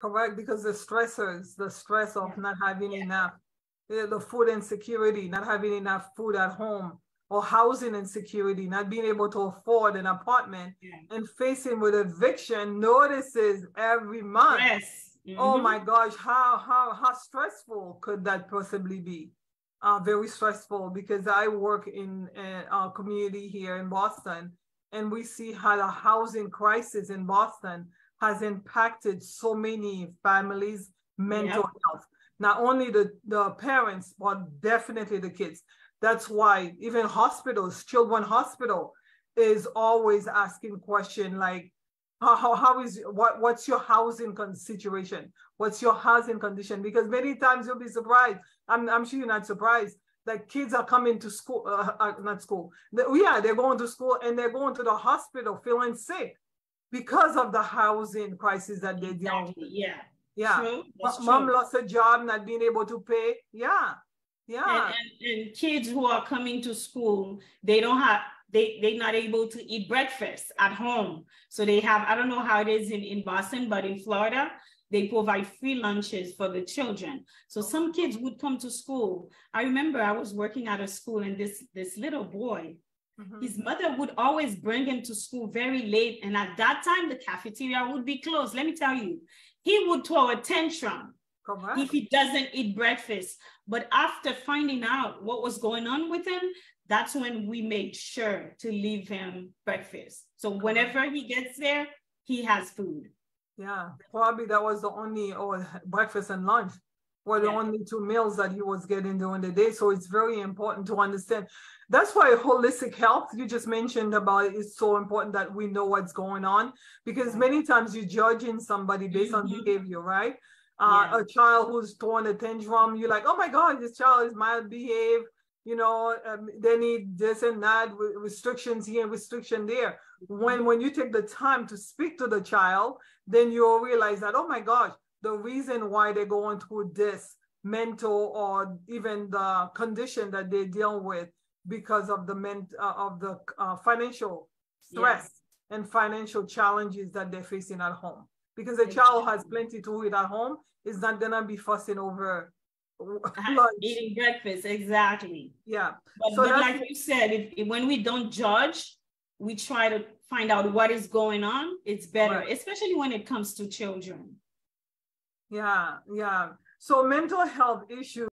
Correct, because the stressors, the stress of not having enough, the food insecurity, not having enough food at home, or housing insecurity, not being able to afford an apartment, and facing with eviction notices every month. Yes. Oh my gosh, how stressful could that possibly be? Very stressful, because I work in a community here in Boston, and we see how the housing crisis in Boston has impacted so many families' mental health. Not only the parents, but definitely the kids. That's why even hospitals, children's hospital, is always asking question like, how is what's your housing situation? What's your housing condition? Because many times you'll be surprised. I'm sure you're not surprised that kids are coming to school, not school. They're going to school and they're going to the hospital feeling sick because of the housing crisis that they deal with. Yeah. True. Mom lost a job, not being able to pay. Yeah. And kids who are coming to school, they're not able to eat breakfast at home. So they have, I don't know how it is in Boston, but in Florida, they provide free lunches for the children. So some kids would come to school. I remember I was working at a school, and this little boy, his mother would always bring him to school very late. And at that time, the cafeteria would be closed. Let me tell you, he would throw a tantrum if he doesn't eat breakfast. But after finding out what was going on with him, that's when we made sure to leave him breakfast. So whenever he gets there, he has food. Yeah, probably that was the only, breakfast and lunch were the only two meals that he was getting during the day. So it's very important to understand. That's why holistic health, you just mentioned about it, is so important that we know what's going on, because many times you're judging somebody based on behavior, right? A child who's throwing a tantrum, you're like, oh my God, this child is mild behaved. They need this and that, restrictions here, restriction there. When you take the time to speak to the child, then you'll realize that, oh my gosh, the reason why they're going through this mental or even the condition that they deal with because of the financial stress and financial challenges that they're facing at home. Because a child has plenty to eat at home, is not gonna be fussing over lunch. Eating breakfast, exactly. Yeah. But like you said, when we don't judge, we try to find out what is going on. It's better, especially when it comes to children. Yeah. So mental health issues